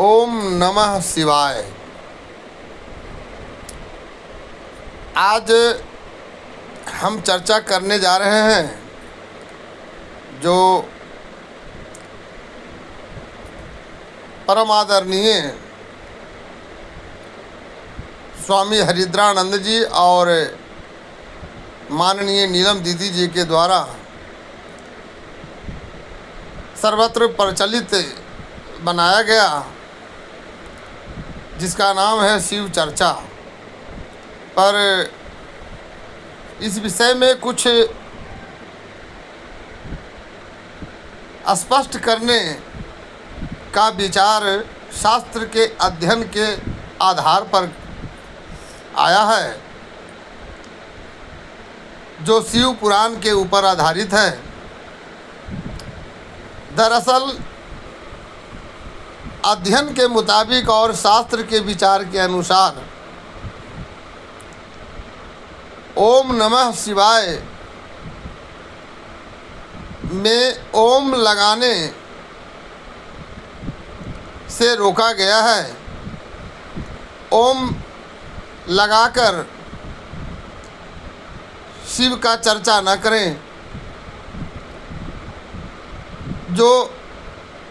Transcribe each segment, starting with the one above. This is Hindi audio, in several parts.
ओम नमः शिवाय। आज हम चर्चा करने जा रहे हैं जो परम आदरणीय स्वामी हरिद्रानंद जी और माननीय नीलम दीदी जी के द्वारा सर्वत्र प्रचलित बनाया गया, जिसका नाम है शिव चर्चा। पर इस विषय में कुछ स्पष्ट करने का विचार शास्त्र के अध्ययन के आधार पर आया है, जो शिव पुराण के ऊपर आधारित है। दरअसल अध्ययन के मुताबिक और शास्त्र के विचार के अनुसार ओम नमः शिवाय में ओम लगाने से रोका गया है। ओम लगाकर शिव का चर्चा न करें, जो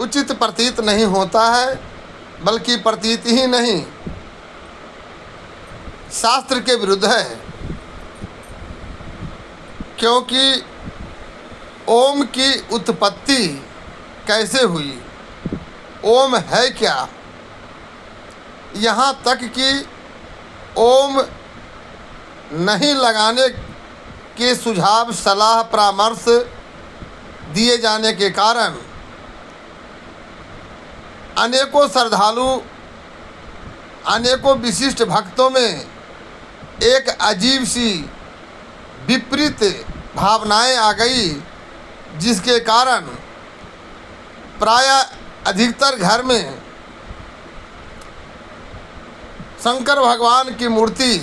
उचित प्रतीत नहीं होता है, बल्कि प्रतीत ही नहीं, शास्त्र के विरुद्ध है। क्योंकि ओम की उत्पत्ति कैसे हुई, ओम है क्या, यहाँ तक कि ओम नहीं लगाने के सुझाव, सलाह, परामर्श दिए जाने के कारण अनेकों श्रद्धालु, अनेकों विशिष्ट भक्तों में एक अजीब सी विपरीत भावनाएं आ गई, जिसके कारण प्रायः अधिकतर घर में शंकर भगवान की मूर्ति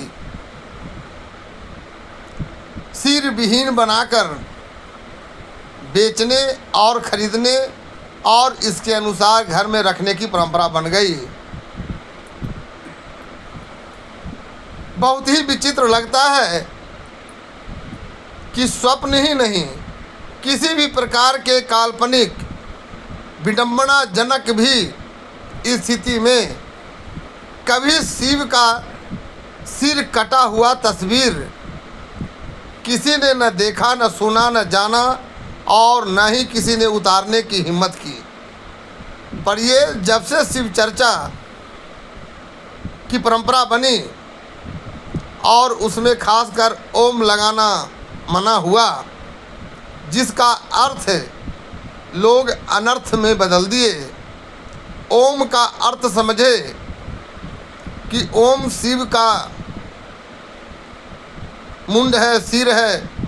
सिर विहीन बनाकर बेचने और खरीदने और इसके अनुसार घर में रखने की परंपरा बन गई। बहुत ही विचित्र लगता है कि स्वप्न ही नहीं, किसी भी प्रकार के काल्पनिक विडंबनाजनक भी स्थिति में कभी शिव का सिर कटा हुआ तस्वीर किसी ने न देखा, न सुना, न जाना और न ही किसी ने उतारने की हिम्मत की। पर ये जब से शिव चर्चा की परंपरा बनी और उसमें खासकर ओम लगाना मना हुआ, जिसका अर्थ लोग अनर्थ में बदल दिए। ओम का अर्थ समझे कि ओम शिव का मुंड है, सिर है,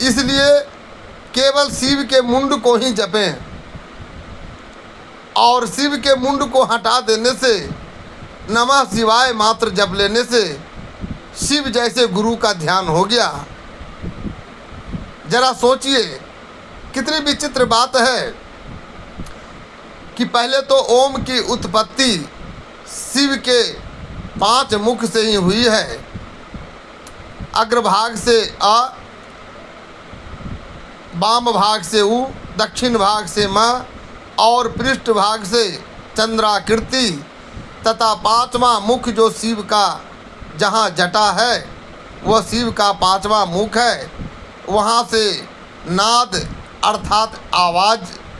इसलिए केवल शिव के मुंड को ही जपें और शिव के मुंड को हटा देने से, नमः शिवाय मात्र जप लेने से शिव जैसे गुरु का ध्यान हो गया। जरा सोचिए कितनी विचित्र बात है कि पहले तो ओम की उत्पत्ति शिव के 5 मुख से ही हुई है। अग्रभाग से अ, वाम भाग से उ, दक्षिण भाग से म और पृष्ठ भाग से चंद्राकृति तथा 5वां मुख जो शिव का जहाँ जटा है वह शिव का 5वां मुख है। वहाँ से नाद अर्थात आवाज़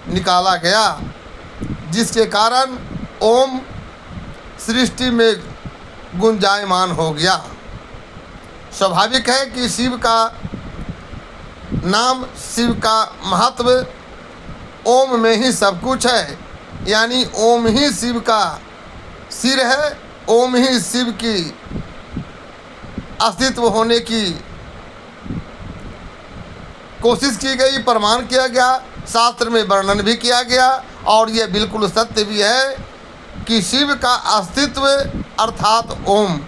निकाला गया, जिसके कारण ओम सृष्टि में गुंजायमान हो गया। स्वाभाविक है कि शिव का नाम, शिव का महत्व ओम में ही सब कुछ है, यानी ओम ही शिव का सिर है, ओम ही शिव की अस्तित्व होने की कोशिश की गई, प्रमाण किया गया, शास्त्र में वर्णन भी किया गया। और यह बिल्कुल सत्य भी है कि शिव का अस्तित्व अर्थात ओम,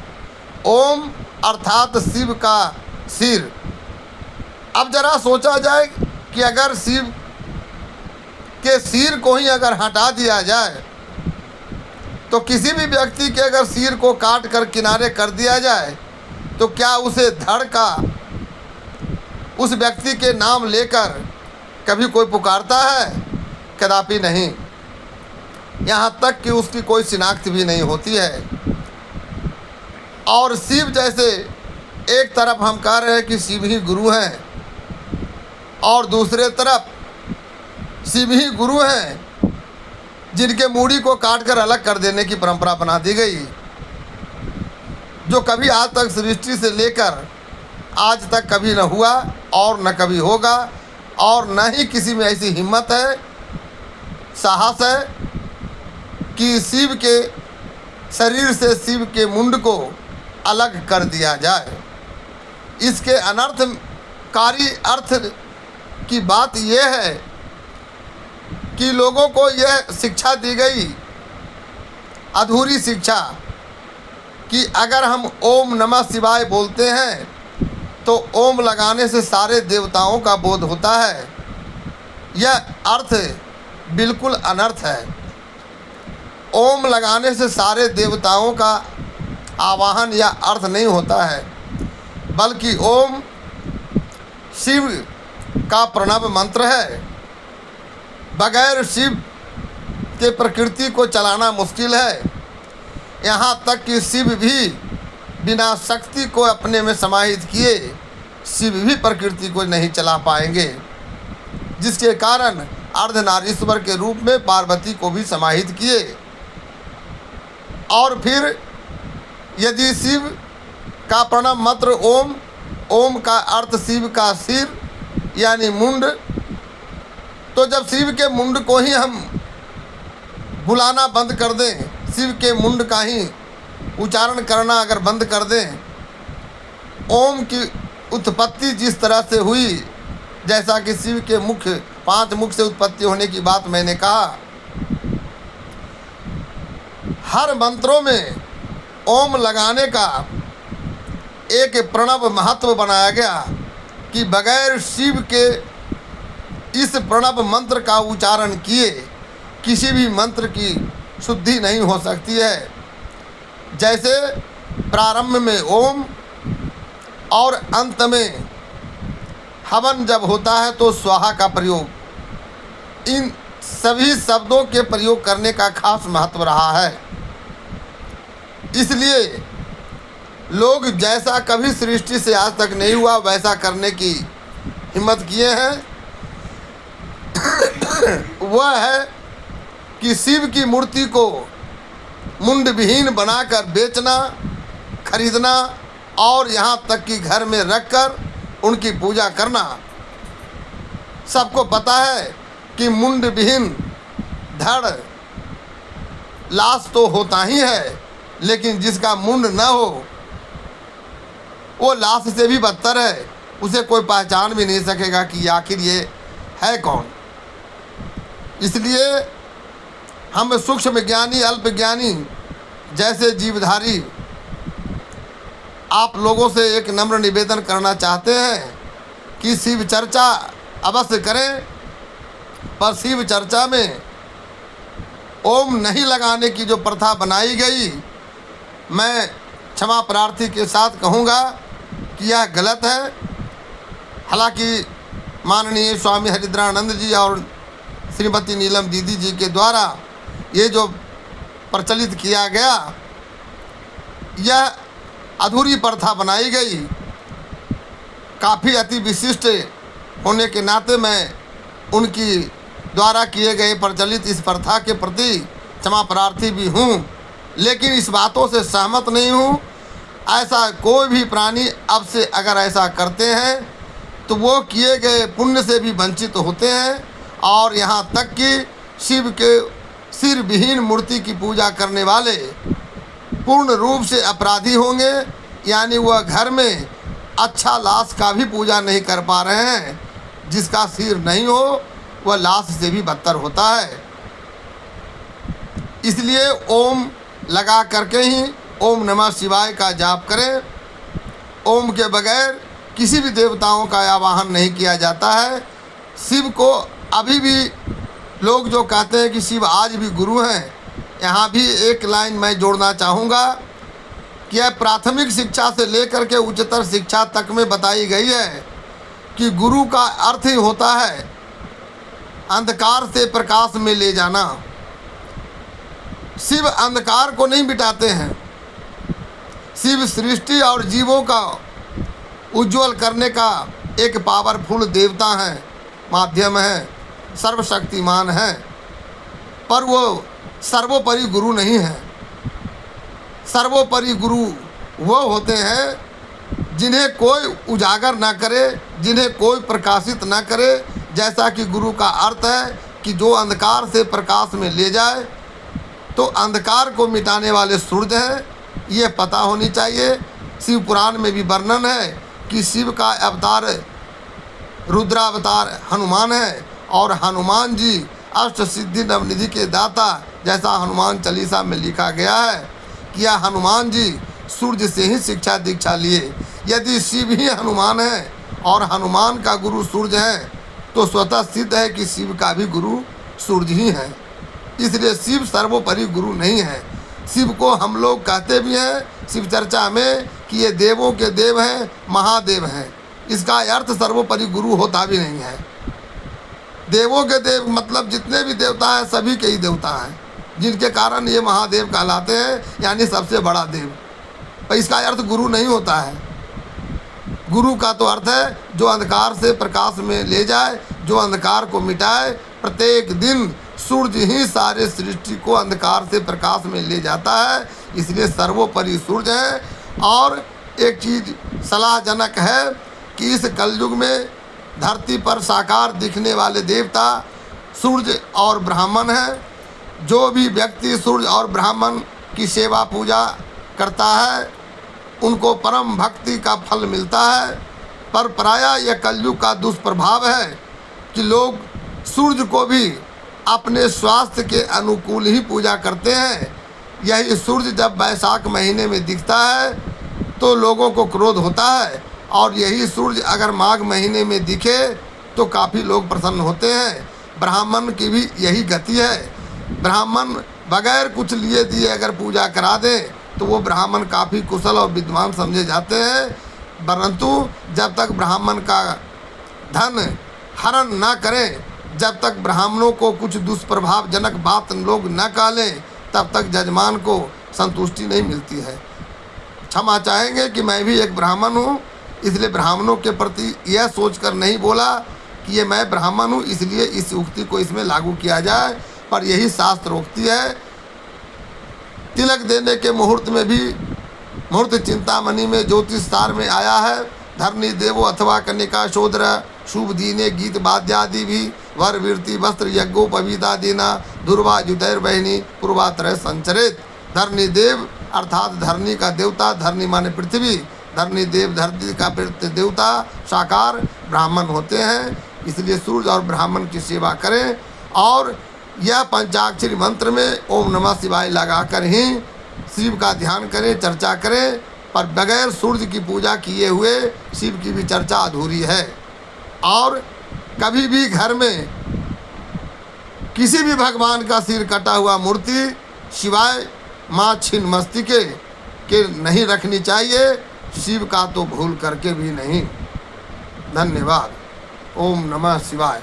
ओम अर्थात शिव का सिर। अब जरा सोचा जाए कि अगर शिव के सिर को ही अगर हटा दिया जाए तो किसी भी व्यक्ति के अगर सिर को काट कर किनारे कर दिया जाए तो क्या उसे धड़ का उस व्यक्ति के नाम लेकर कभी कोई पुकारता है? कदापि नहीं। यहाँ तक कि उसकी कोई शिनाख्त भी नहीं होती है। और शिव जैसे एक तरफ हम कह रहे हैं कि शिव ही गुरु हैं और दूसरे तरफ शिव ही गुरु हैं जिनके मूड़ी को काटकर अलग कर देने की परंपरा बना दी गई, जो कभी आज तक सृष्टि से लेकर आज तक कभी न हुआ और न कभी होगा, और न ही किसी में ऐसी हिम्मत है, साहस है कि शिव के शरीर से शिव के मुंड को अलग कर दिया जाए। इसके अनर्थकारी अर्थ की बात यह है कि लोगों को यह शिक्षा दी गई, अधूरी शिक्षा, कि अगर हम ओम नमः शिवाय बोलते हैं तो ओम लगाने से सारे देवताओं का बोध होता है। यह अर्थ बिल्कुल अनर्थ है। ओम लगाने से सारे देवताओं का आवाहन या अर्थ नहीं होता है, बल्कि ओम शिव का प्रणव मंत्र है। बगैर शिव के प्रकृति को चलाना मुश्किल है। यहाँ तक कि शिव भी बिना शक्ति को अपने में समाहित किए शिव भी प्रकृति को नहीं चला पाएंगे, जिसके कारण अर्धनारीश्वर के रूप में पार्वती को भी समाहित किए। और फिर यदि शिव का प्रणव मंत्र ओम, ओम का अर्थ शिव का सिर यानी मुंड, तो जब शिव के मुंड को ही हम बुलाना बंद कर दें, शिव के मुंड का ही उच्चारण करना अगर बंद कर दें, ओम की उत्पत्ति जिस तरह से हुई, जैसा कि शिव के मुख 5 मुख से उत्पत्ति होने की बात मैंने कहा, हर मंत्रों में ओम लगाने का एक प्रणव महत्व बनाया गया कि बगैर शिव के इस प्रणव मंत्र का उच्चारण किए किसी भी मंत्र की शुद्धि नहीं हो सकती है। जैसे प्रारंभ में ओम और अंत में हवन जब होता है तो स्वाहा का प्रयोग, इन सभी शब्दों के प्रयोग करने का खास महत्व रहा है। इसलिए लोग जैसा कभी सृष्टि से आज तक नहीं हुआ वैसा करने की हिम्मत किए हैं। वह है कि शिव की मूर्ति को मुंड विहीन बनाकर बेचना, खरीदना और यहाँ तक कि घर में रखकर उनकी पूजा करना। सबको पता है कि मुंड विहीन धड़ लाश तो होता ही है, लेकिन जिसका मुंड न हो वो लाश से भी बदतर है। उसे कोई पहचान भी नहीं सकेगा कि आखिर ये है कौन। इसलिए हम सूक्ष्म ज्ञानी, अल्प ज्ञानी जैसे जीवधारी आप लोगों से एक नम्र निवेदन करना चाहते हैं कि शिव चर्चा अवश्य करें, पर शिव चर्चा में ओम नहीं लगाने की जो प्रथा बनाई गई, मैं क्षमा प्रार्थी के साथ कहूँगा कि यह गलत है। हालांकि माननीय स्वामी हरिद्रानंद जी और श्रीमती नीलम दीदी जी के द्वारा ये जो प्रचलित किया गया, यह अधूरी प्रथा बनाई गई। काफ़ी अति विशिष्ट होने के नाते मैं उनकी द्वारा किए गए प्रचलित इस प्रथा के प्रति क्षमा प्रार्थी भी हूँ, लेकिन इस बातों से सहमत नहीं हूँ। ऐसा कोई भी प्राणी अब से अगर ऐसा करते हैं तो वो किए गए पुण्य से भी वंचित होते हैं, और यहाँ तक कि शिव के सिर विहीन मूर्ति की पूजा करने वाले पूर्ण रूप से अपराधी होंगे। यानी वह घर में अच्छा लाश का भी पूजा नहीं कर पा रहे हैं। जिसका सिर नहीं हो वह लाश से भी बदतर होता है। इसलिए ओम लगा करके ही ओम नमः शिवाय का जाप करें। ओम के बगैर किसी भी देवताओं का आवाहन नहीं किया जाता है। शिव को अभी भी लोग जो कहते हैं कि शिव आज भी गुरु हैं, यहाँ भी एक लाइन मैं जोड़ना चाहूँगा कि यह प्राथमिक शिक्षा से लेकर के उच्चतर शिक्षा तक में बताई गई है कि गुरु का अर्थ ही होता है अंधकार से प्रकाश में ले जाना। शिव अंधकार को नहीं मिटाते हैं। शिव सृष्टि और जीवों का उज्जवल करने का एक पावरफुल देवता है, माध्यम है, सर्वशक्तिमान है, पर वो सर्वोपरि गुरु नहीं है। सर्वोपरि गुरु वो होते हैं जिन्हें कोई उजागर ना करे, जिन्हें कोई प्रकाशित ना करे। जैसा कि गुरु का अर्थ है कि जो अंधकार से प्रकाश में ले जाए, तो अंधकार को मिटाने वाले सूर्य हैं, ये पता होनी चाहिए। शिव पुराण में भी वर्णन है कि शिव का अवतार रुद्रावतार हनुमान है और हनुमान जी अष्ट सिद्धि नवनिधि के दाता, जैसा हनुमान चालीसा में लिखा गया है कि यह हनुमान जी सूर्य से ही शिक्षा दीक्षा लिए। यदि शिव ही हनुमान है और हनुमान का गुरु सूर्य है, तो स्वतः सिद्ध है कि शिव का भी गुरु सूर्य ही है। इसलिए शिव सर्वोपरि गुरु नहीं है। शिव को हम लोग कहते भी हैं शिव चर्चा में कि ये देवों के देव हैं, महादेव हैं। इसका अर्थ सर्वोपरि गुरु होता भी नहीं है। देवों के देव मतलब जितने भी देवता हैं सभी के ही देवता हैं, जिनके कारण ये महादेव कहलाते हैं, यानी सबसे बड़ा देव। पर इसका अर्थ गुरु नहीं होता है। गुरु का तो अर्थ है जो अंधकार से प्रकाश में ले जाए, जो अंधकार को मिटाए। प्रत्येक दिन सूर्य ही सारे सृष्टि को अंधकार से प्रकाश में ले जाता है, इसलिए सर्वोपरि सूर्य है। और एक चीज़ सलाहजनक है कि इस कलयुग में धरती पर साकार दिखने वाले देवता सूर्य और ब्राह्मण हैं। जो भी व्यक्ति सूर्य और ब्राह्मण की सेवा पूजा करता है उनको परम भक्ति का फल मिलता है। पर प्रायः यह कलयुग का दुष्प्रभाव है कि लोग सूर्य को भी अपने स्वास्थ्य के अनुकूल ही पूजा करते हैं। यही सूर्य जब बैसाख महीने में दिखता है तो लोगों को क्रोध होता है, और यही सूर्य अगर माघ महीने में दिखे तो काफ़ी लोग प्रसन्न होते हैं। ब्राह्मण की भी यही गति है। ब्राह्मण बगैर कुछ लिए दिए अगर पूजा करा दें तो वो ब्राह्मण काफ़ी कुशल और विद्वान समझे जाते हैं। परंतु जब तक ब्राह्मण का धन हरण ना करें, जब तक ब्राह्मणों को कुछ दुष्प्रभावजनक बात लोग न कह लें, तब तक जजमान को संतुष्टि नहीं मिलती है। क्षमा चाहेंगे कि मैं भी एक ब्राह्मण हूँ, इसलिए ब्राह्मणों के प्रति यह सोचकर नहीं बोला कि ये मैं ब्राह्मण हूँ इसलिए इस उक्ति को इसमें लागू किया जाए, पर यही शास्त्रोक्ति है। तिलक देने के मुहूर्त में भी मुहूर्त चिंतामणि में ज्योतिष सार में आया है, धरणी देवो अथवा कन्या शोधर शुभ दीने गीत वाद्यादि भी वर वीरती वस्त्र यज्ञोपवीता दीना दुर्वा युदैर बहनी पूर्वातर संचरित। धरणी देव अर्थात धरणी का देवता, धरणी माने पृथ्वी, धरणी देव धरती का देवता साकार ब्राह्मण होते हैं। इसलिए सूर्य और ब्राह्मण की सेवा करें और यह पंचाक्षरी मंत्र में ओम नमः शिवाय लगाकर ही शिव का ध्यान करें, चर्चा करें। पर बगैर सूर्य की पूजा किए हुए शिव की भी चर्चा अधूरी है। और कभी भी घर में किसी भी भगवान का सिर कटा हुआ मूर्ति शिवाय माँ छिन्नमस्तिके के नहीं रखनी चाहिए, शिव का तो भूल करके भी नहीं। धन्यवाद। ओम नमः शिवाय।